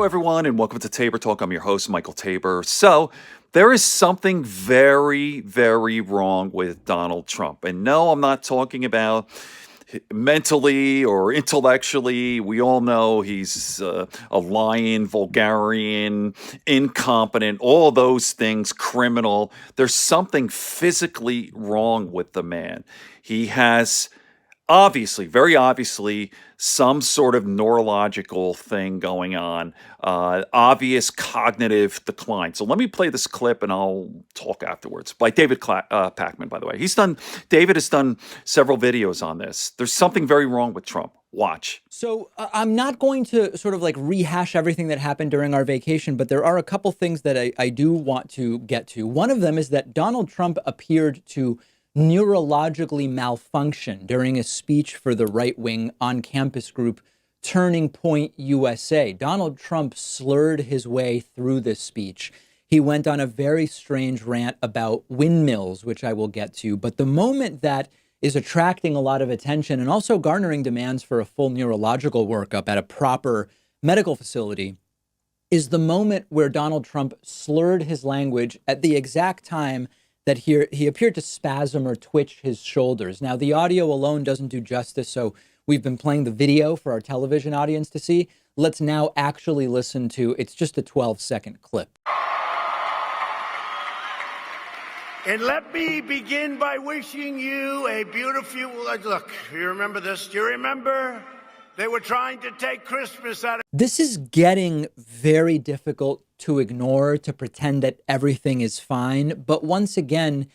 everyone, and welcome to Tabor Talk. I'm your host, Michael Tabor. So, there is something very, very wrong with Donald Trump. And no, I'm not talking about mentally or intellectually. We all know he's a lying, vulgarian, incompetent, all those things, criminal. There's something physically wrong with the man. He has obviously, very obviously, some sort of neurological thing going on, obvious cognitive decline. So let me play this clip and I'll talk afterwards. By David Pakman, by the way. David has done several videos on this. There's something very wrong with Trump. Watch. So I'm not going to sort of like rehash everything that happened during our vacation, but there are a couple things that I do want to get to. One of them is that Donald Trump appeared to neurologically malfunction during a speech for the right-wing on-campus group Turning Point USA. Donald Trump slurred his way through this speech. He went on a very strange rant about windmills, which I will get to. But the moment that is attracting a lot of attention and also garnering demands for a full neurological workup at a proper medical facility is the moment where Donald Trump slurred his language at the exact time that he appeared to spasm or twitch his shoulders. Now, the audio alone doesn't do justice, so we've been playing the video for our television audience to see. Let's now actually listen to, it's just a 12-second clip. And let me begin by wishing you a beautiful, look, you remember this? Do you remember? They were trying to take Christmas out of... This is getting very difficult to ignore, to pretend that everything is fine. But once again,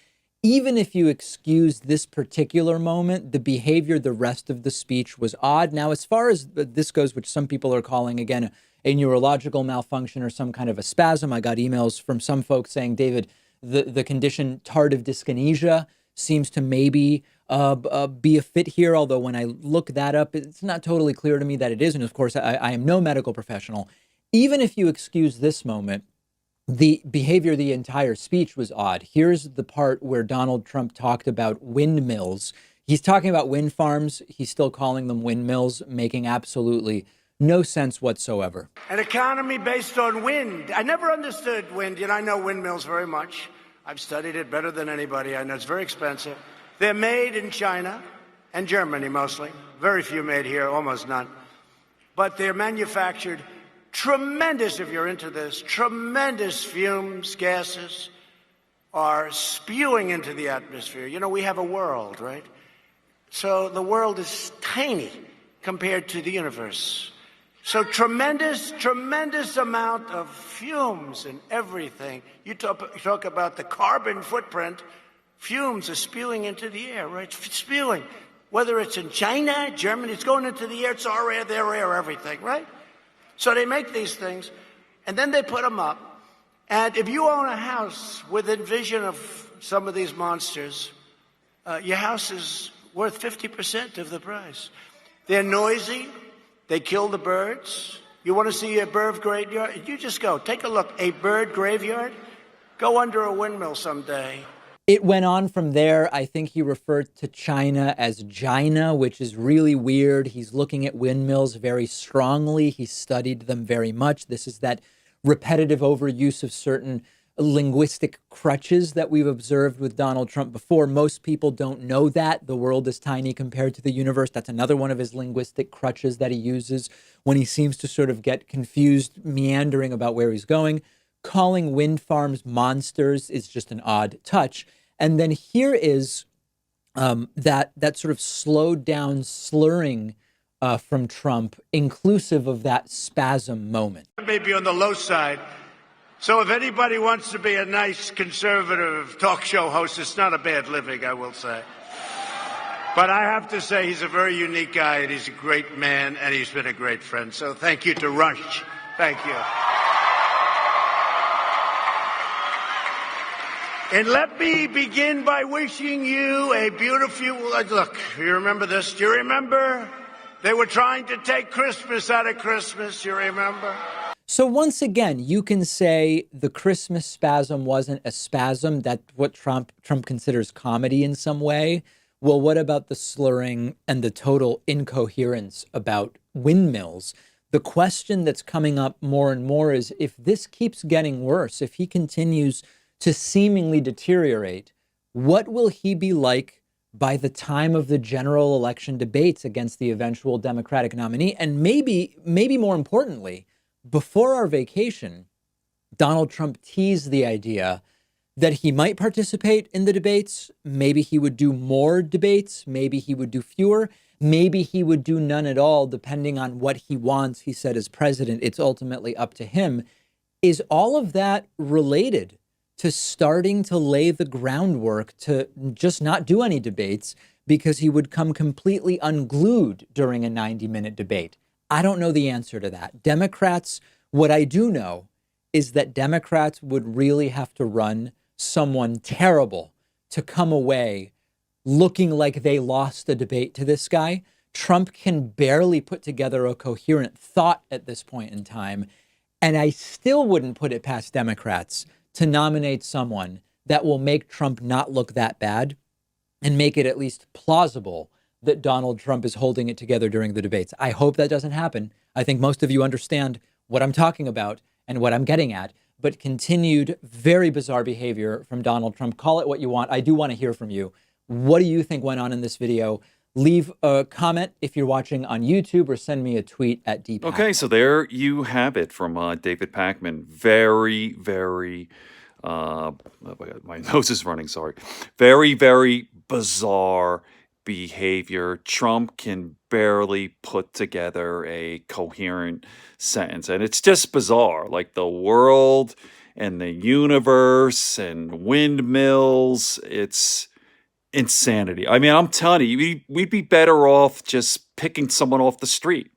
even if you excuse this particular moment, the behavior the rest of the speech was odd. Now, as far as this goes, which some people are calling, again, a neurological malfunction or some kind of a spasm, I got emails from some folks saying, David, the condition tardive dyskinesia seems to maybe be a fit here, although when I look that up, it's not totally clear to me that it is. And of course, I am no medical professional. Even if you excuse this moment, the behavior of the entire speech was odd. Here's the part where Donald Trump talked about windmills. He's talking about wind farms. He's still calling them windmills, making absolutely no sense whatsoever. An economy based on wind. I never understood wind. You know, I know windmills very much. I've studied it better than anybody. I know it's very expensive. They're made in China and Germany mostly. Very few made here, almost none. But they're manufactured tremendous, if you're into this, tremendous fumes, gases are spewing into the atmosphere. You know, we have a world, right? So the world is tiny compared to the universe. So tremendous amount of fumes and everything. You talk about the carbon footprint. Fumes are spewing into the air, right? It's spewing. Whether it's in China, Germany, it's going into the air. It's our air, their air, everything, right? So they make these things, and then they put them up. And if you own a house within vision of some of these monsters, your house is worth 50% of the price. They're noisy. They kill the birds. You want to see a bird graveyard? You just go. Take a look. A bird graveyard? Go under a windmill someday. It went on from there. I think he referred to China as Gina, which is really weird. He's looking at windmills very strongly. He studied them very much. This is that repetitive overuse of certain linguistic crutches that we've observed with Donald Trump before. Most people don't know that. The world is tiny compared to the universe. That's another one of his linguistic crutches that he uses when he seems to sort of get confused, meandering about where he's going. Calling wind farms monsters is just an odd touch. And then here is that sort of slowed down slurring from Trump, inclusive of that spasm moment. Maybe on the low side. So if anybody wants to be a nice conservative talk show host, it's not a bad living, I will say. But I have to say he's a very unique guy, and he's a great man, and he's been a great friend. So thank you to Rush. Thank you. And let me begin by wishing you a beautiful, look, you remember this? Do you remember? They were trying to take Christmas out of Christmas, you remember? So once again, you can say the Christmas spasm wasn't a spasm. That's what Trump considers comedy in some way. Well, what about the slurring and the total incoherence about windmills? The question that's coming up more and more is, if this keeps getting worse, if he continues to seemingly deteriorate, what will he be like by the time of the general election debates against the eventual Democratic nominee? And maybe more importantly, before our vacation, Donald Trump teased the idea that he might participate in the debates. Maybe he would do more debates. Maybe he would do fewer. Maybe he would do none at all, depending on what he wants. He said, as president, it's ultimately up to him. Is all of that related to starting to lay the groundwork to just not do any debates because he would come completely unglued during a 90-minute debate? I don't know the answer to that. Democrats, what I do know is that Democrats would really have to run someone terrible to come away looking like they lost a debate to this guy. Trump can barely put together a coherent thought at this point in time. And I still wouldn't put it past Democrats to nominate someone that will make Trump not look that bad and make it at least plausible that Donald Trump is holding it together during the debates. I hope that doesn't happen. I think most of you understand what I'm talking about and what I'm getting at, but continued very bizarre behavior from Donald Trump. Call it what you want. I do want to hear from you. What do you think went on in this video? Leave a comment if you're watching on YouTube, or send me a tweet at DPAC. Okay, so there you have it from David Pakman. Very, very, oh my God, my nose is running, sorry. Very, very bizarre behavior. Trump can barely put together a coherent sentence, and it's just bizarre. Like the world and the universe and windmills, it's insanity. I mean, I'm telling you, we'd be better off just picking someone off the street.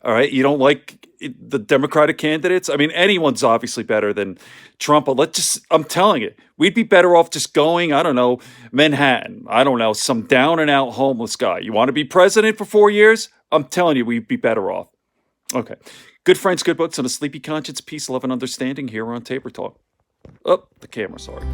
All right. You don't like the Democratic candidates? I mean, anyone's obviously better than Trump, but I'm telling you, we'd be better off just going, I don't know, Manhattan. I don't know, some down and out homeless guy. You want to be president for 4 years? I'm telling you, we'd be better off. Okay. Good friends, good books, and a sleepy conscience, peace, love, and understanding here on Tabor Talk. Oh, the camera, sorry.